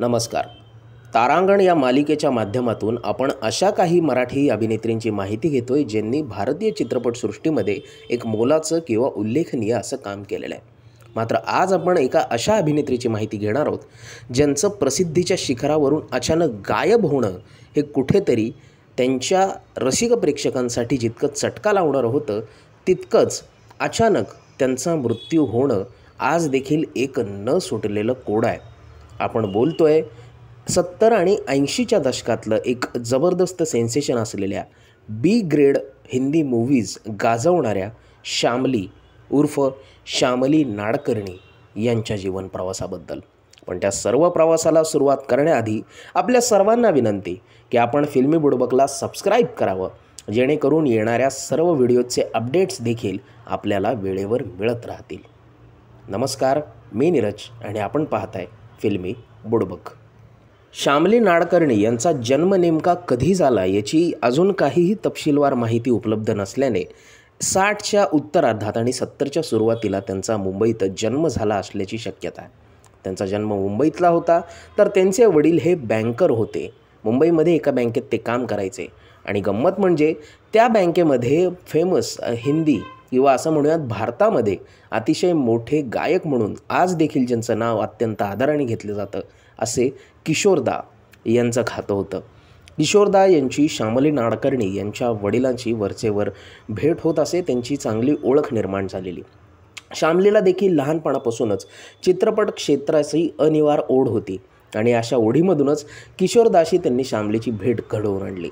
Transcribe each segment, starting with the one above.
नमस्कार. तारांगण या मालिकेच्या माध्यमातून आपण अशा काही मराठी अभिनेत्रींची माहिती घेतोय ज्यांनी भारतीय चित्रपटसृष्टीमध्ये एक मोलाचं किंवा उल्लेखनीय असं काम केलेलं आहे. मात्र आज आपण एका अशा अभिनेत्रीची माहिती घेणार आहोत ज्यांचं प्रसिद्धीच्या शिखरावरून अचानक गायब होणं हे कुठेतरी त्यांच्या रसिक प्रेक्षकांसाठी जितकं चटका लावणारं होतं तितकंच अचानक त्यांचा मृत्यू होणं आज देखील एक न सुटलेलं कोड आहे. आपण बोलतोय 70 आणि 80च्या दशकातलं एक जबरदस्त सेन्सेशन असलेल्या बी ग्रेड हिंदी मूव्हीज गाजवणाऱ्या श्यामली उर्फ श्यामली नाडकर्णी यांच्या जीवन प्रवासाबद्दल. पण त्या सर्व प्रवासाला सुरुवात करण्याआधी आपल्या सर्वांना विनंती की आपण फिल्मी बुडबकला सबस्क्राईब करावं, जेणेकरून येणाऱ्या सर्व व्हिडिओचे अपडेट्स देखील आपल्याला वेळेवर मिळत राहतील. नमस्कार, मी नीरज आणि आपण पाहताय फिल्मी बुडबक. श्यामली नाडकर्णी यांचा जन्म नेमका कधी झाला याची अजून काहीही तपशीलवार माहिती उपलब्ध नसल्याने 60च्या उत्तरार्धात आणि 70च्या सुरुवातीला त्यांचा मुंबईत जन्म झाला असल्याची शक्यता आहे. त्यांचा जन्म मुंबईतला होता, तर त्यांचे वडील हे बँकर होते. मुंबईमध्ये एका बँकेत ते काम करायचे आणि गंमत म्हणजे त्या बँकेमध्ये फेमस हिंदी किंवा असं म्हणूयात भारतामध्ये अतिशय मोठे गायक म्हणून आज देखील ज्यांचं नाव अत्यंत आदराने घेतलं जातं असे किशोरदा यांचं खातं होतं. किशोरदा यांची श्यामली नाडकर्णी यांच्या वडिलांची वरचेवर भेट होत असे. त्यांची चांगली ओळख निर्माण झालेली. श्यामलीला देखील लहानपणापासूनच चित्रपट क्षेत्राची अनिवार्य ओढ होती आणि अशा ओढीमधूनच किशोरदाशी त्यांनी श्यामलीची भेट घडवून आणली.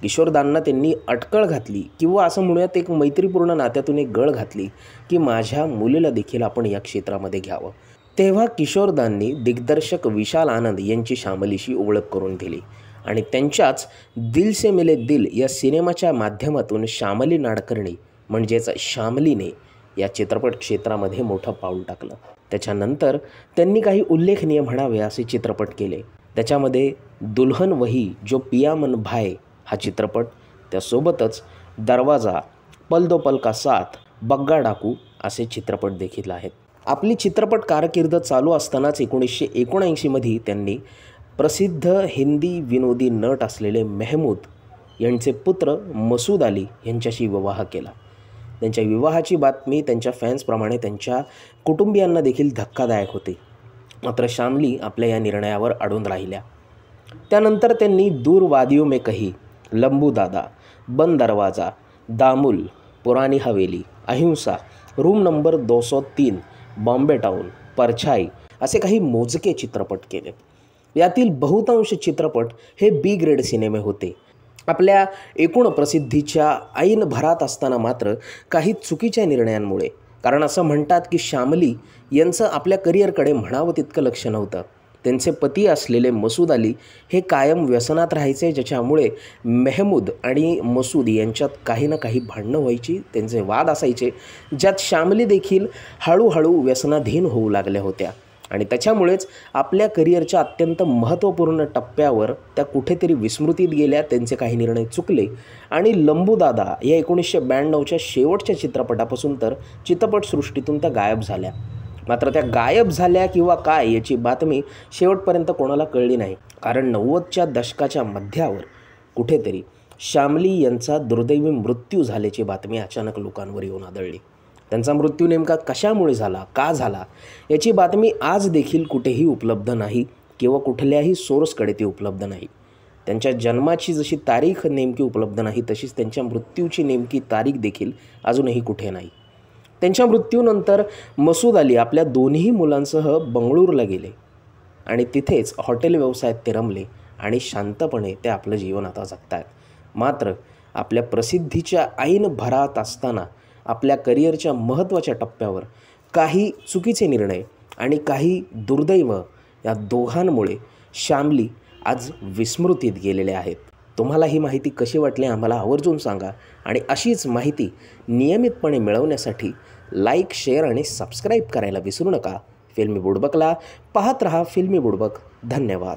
किशोरदांना त्यांनी अटकळ घातली किंवा असं म्हणूयात एक मैत्रीपूर्ण नात्यातून एक गळ घातली की माझ्या मुलीला देखील आपण या क्षेत्रामध्ये घ्यावं. तेव्हा किशोरदांनी दिग्दर्शक विशाल आनंद यांची श्यामलीशी ओळख करून दिली आणि त्यांच्याच दिल से मिले दिल या सिनेमाच्या माध्यमातून श्यामली नाडकर्णी म्हणजेच श्यामलीने या चित्रपट क्षेत्रामध्ये मोठं पाऊल टाकलं. त्याच्यानंतर त्यांनी काही उल्लेखनीय म्हणावे असे चित्रपट केले. त्याच्यामध्ये दुल्हन वही जो पिया मन भाए हा चित्रपट, त्यासोबतच दरवाजा, पल दो पल का साथ, बग्गा डाकू असे चित्रपट देखील आहेत. आपली चित्रपट कारकीर्द चालू असतानाच 1979मध्ये त्यांनी प्रसिद्ध हिंदी विनोदी नट असलेले मेहमूद यांचे पुत्र मसूद अली यांच्याशी विवाह केला. त्यांच्या विवाहाची बातमी त्यांच्या फॅन्सप्रमाणे त्यांच्या कुटुंबियांना देखील धक्कादायक होती. मात्र श्यामली आपल्या या निर्णयावर अडून राहिल्या. त्यानंतर त्यांनी दूर वादियों में कही, लंबू दादा, बंद दरवाजा, दामुल, पुरानी हवेली, अहिंसा, रूम नंबर 203, बॉम्बे टाउन, परछाई असे काही मोजके चित्रपट केले. यातील बहुतांश चित्रपट हे बी ग्रेड सिनेमे होते. आपल्या एकूण प्रसिद्धीच्या ऐन भरात असताना मात्र काही चुकीच्या निर्णयांमुळे, कारण असं म्हणतात की श्यामली यांचं आपल्या करिअरकडे म्हणावं तितकं लक्ष नव्हतं. त्यांचे पती असलेले मसूद अली हे कायम व्यसनात राहायचे, ज्याच्यामुळे मेहमूद आणि मसूद यांच्यात काही ना काही भांडणं व्हायची, त्यांचे वाद असायचे, ज्यात श्यामली देखील हळूहळू व्यसनाधीन होऊ लागल्या होत्या आणि त्याच्यामुळेच आपल्या करिअरच्या अत्यंत महत्त्वपूर्ण टप्प्यावर त्या कुठेतरी विस्मृतीत गेल्या. त्यांचे काही निर्णय चुकले आणि लंबूदादा या 1992च्या शेवटच्या चित्रपटापासून तर चित्रपटसृष्टीतून त्या गायब झाल्या. मात्र त्या गायब झाल्या किंवा काय याची बातमी शेवटपर्यंत कोणाला कळली नाही, कारण 90च्या दशकाच्या मध्यावर कुठेतरी श्यामली यांचा दुर्दैवी मृत्यू झाल्याची बातमी अचानक लोकांवर येऊन आदळली. त्यांचा मृत्यू नेमका कशामुळे झाला, का झाला याची बातमी आज देखील कुठेही उपलब्ध नाही किंवा कुठल्याही सोर्सकडे ती उपलब्ध नाही. त्यांच्या जन्माची जशी तारीख नेमकी उपलब्ध नाही, तशीच त्यांच्या मृत्यूची नेमकी तारीख देखील अजूनही कुठे नाही. त्यांच्या मृत्यूनंतर मसूद अली आपल्या दोन्ही मुलांसह बंगळूरला गेले आणि तिथेच हॉटेल व्यवसायात ते रमले आणि शांतपणे ते आपलं जीवन आता जगतायत. मात्र आपल्या प्रसिद्धीच्या ऐन भरात असताना आपल्या करिअरच्या महत्त्वाच्या टप्प्यावर काही चुकीचे निर्णय आणि काही दुर्दैव या दोघांमुळे श्यामली आज विस्मृतीत गेलेले आहेत. तुम्हाला ही माहिती कशी वाटली आम्हाला आवर्जून सांगा आणि अशीच माहिती नियमितपणे मिळवण्यासाठी लाईक, शेअर आणि सबस्क्राईब करायला विसरू नका. फिल्मी बुडबकला पाहत रहा. फिल्मी बुडबक. धन्यवाद.